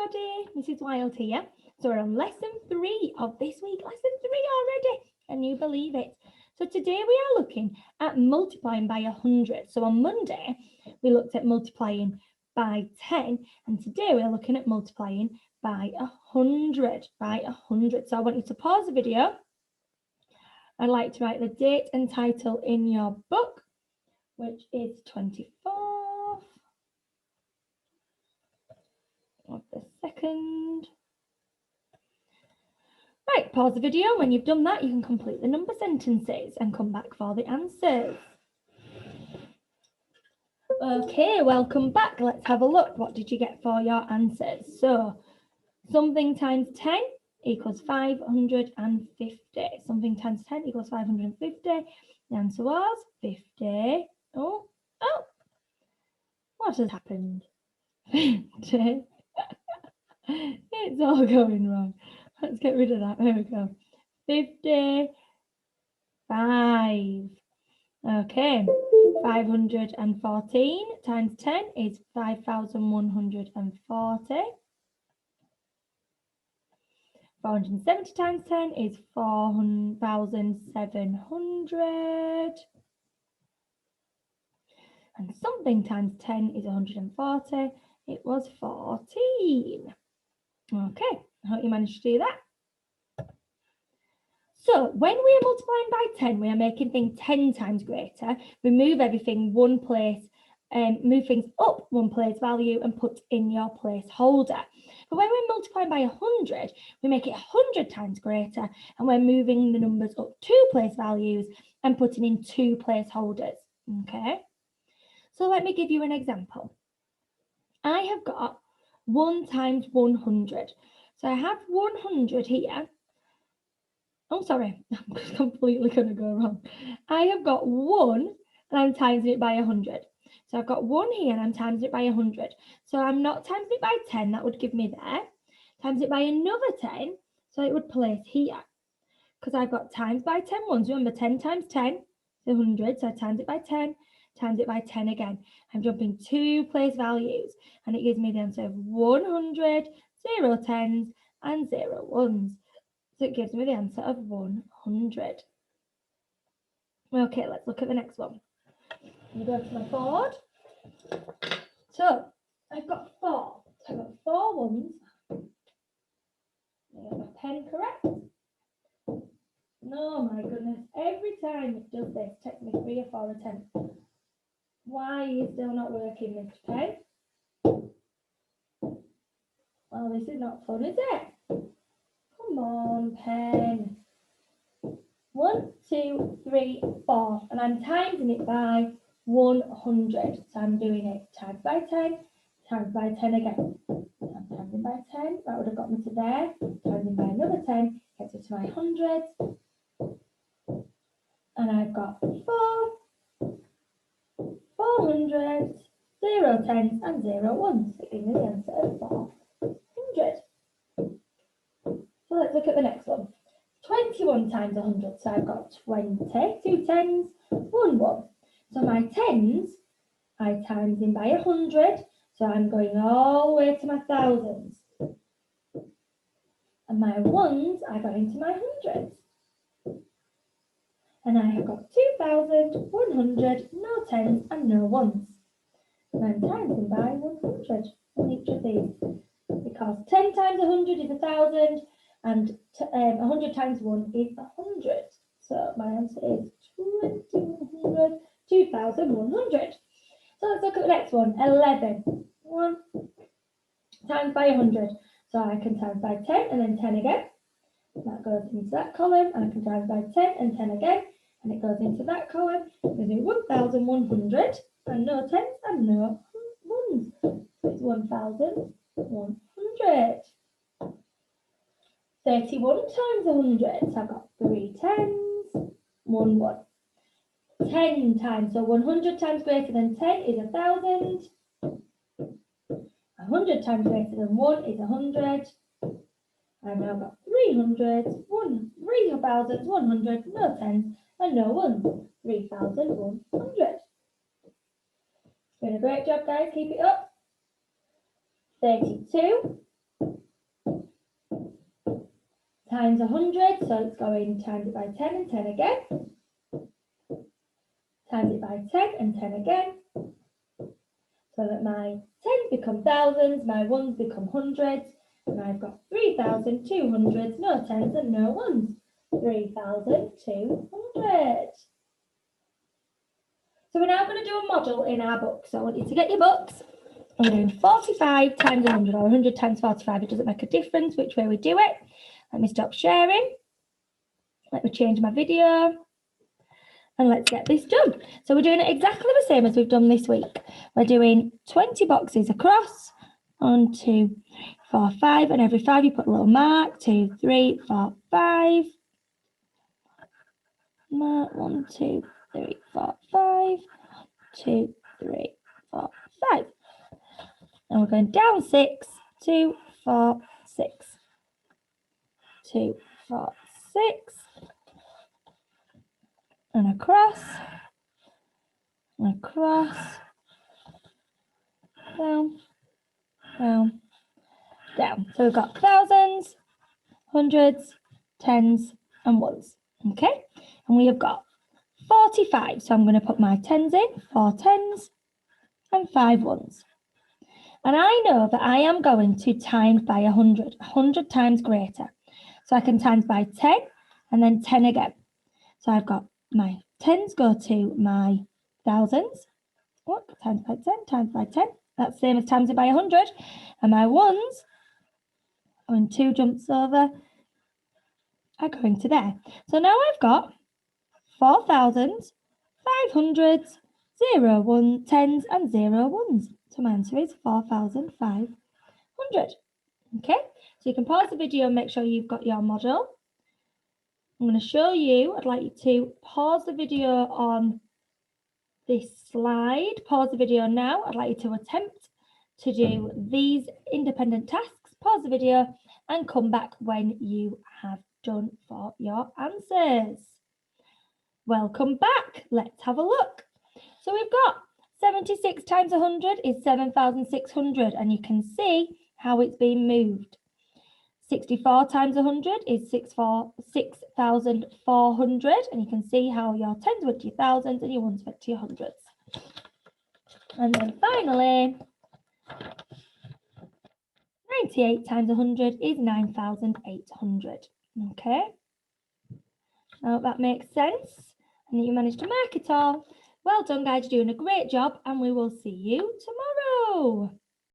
everybody, Mrs. Wild here. So we're on lesson 3 of this week. Lesson 3 already. Can you believe it? So today we are looking at multiplying by 100. So on Monday, we looked at multiplying by 10. And today we're looking at multiplying by 100. So I want you to pause the video. I'd like to write the date and title in your book, which is 24th of the 2nd. Right, pause the video. When you've done that, you can complete the number sentences and come back for the answers. Okay, welcome back. Let's have a look. What did you get for your answers? So, something times 10 equals 550. Something times 10 equals 550. The answer was 50. Oh, what has happened? 50. It's all going wrong. Let's get rid of that. There we go. 55. Okay, 514 times 10 is 5,140. 470 times 10 is 4,700. And something times 10 is 140. It was 14. Okay, I hope you managed to do that. So when we are multiplying by 10, we are making things 10 times greater. We move everything one place, move things up one place value and put in your placeholder. But when we're multiplying by 100, we make it 100 times greater and we're moving the numbers up 2 place values and putting in 2 placeholders. Okay, so let me give you an example. I have got 1 times 100. So I have 100 here. Oh, sorry, I'm completely going to go wrong. I have got 1 and I'm timesing it by 100. So I've got 1 here and I'm timesing it by 100. So I'm not timesing it by 10, that would give me there. Times it by another 10, so it would place here. Because I've got times by 10 ones. Remember, 10 times 10 is 100, so I times it by 10, times it by 10 again. I'm jumping 2 place values, and it gives me the answer of 100, 0 tens, and 0 ones. So it gives me the answer of 100. Okay, let's look at the next one. I'm going to go to my board. So I've got 4. So I've got 4 ones. I got my pen correct. No, my goodness. Every time it does this, it takes me 3 or 4 attempts. Why are you still not working, Mr. Pen? Well, this is not fun, is it? Come on, pen. 1, 2, 3, 4. And I'm timesing it by 100. So I'm doing it times by 10, times by 10 again. I'm timesing by 10. That would have got me to there. Timesing by another 10 gets me to my hundreds. And I've got 4, 400, 0 tens, and 0 ones. So give me the answer of 400. So let's look at the next one. 21 times 100. So I've got 20, 2 tens, 1 1. So my tens, I times in by 100. So I'm going all the way to my thousands. And my ones, I got into my hundreds. And I have got 2,100, no tens and no ones. And I'm timesing by 100 on each of these. Because 10 times 100 is 1,000 and 100 times 1 is 100. So my answer is 2,100, 2,100. So let's look at the next one, 11. 1 times by 100. So I can times by 10 and then 10 again. That goes into that column, and I can times by 10 and 10 again, and it goes into that column. Gives me 1,100 and no tens and no ones. So it's 1,100. 31 times 100. So I've got 3 tens, 1 1. 10 times, so 100 times greater than 10 is 1,000. 100 times greater than 1 is 100. I've now got 300, 3,100, no tens, and no ones. 3,100. Doing a great job, guys. Keep it up. 32 times 100, so it's going times it by 10 and 10 again. Times it by 10 and 10 again. So that my tens become thousands, my ones become hundreds, and I've got 3,200, no tens and no ones. 3,200. So we're now going to do a model in our book. So I want you to get your books. We're doing 45 times 100 or 100 times 45. It doesn't make a difference which way we do it. Let me stop sharing. Let me change my video. And let's get this done. So we're doing it exactly the same as we've done this week. We're doing 20 boxes across. 1, 2, 4, 5. And every 5 you put a little mark. 2, 3, 4, 5. Mark 1, 2, 3, 4, 5. 2, 3, 4, 5. And we're going down 6, 2, 4, 6. 2, 4, 6. And across. And across. Down. Down. Down. So we've got thousands, hundreds, tens, and ones. Okay? And we have got 45. So I'm going to put my tens in, 4 tens and 5 ones. And I know that I am going to times by 100, 100 times greater. So I can times by 10 and then 10 again. So I've got my tens go to my thousands. What? Times by 10, times by 10. That's the same as times it by 100. And my ones, when 2 jumps over, are going to there. So now I've got 4,000s, 500s, 0, 1, 10s, and 0 ones. So my answer is 4,500. Okay, so you can pause the video and make sure you've got your model. I'm going to show you, I'd like you to pause the video on this slide. Pause the video now. I'd like you to attempt to do these independent tasks. Pause the video and come back when you have done for your answers. Welcome back. Let's have a look. So we've got 76 times 100 is 7,600, and you can see how it's been moved. 64 times 100 is 6,400, and you can see how your tens went to your thousands and your ones went to your hundreds. And then finally, 98 times 100 is 9,800. Okay, I hope that makes sense and that you managed to mark it all. Well done, guys, you're doing a great job, and we will see you tomorrow.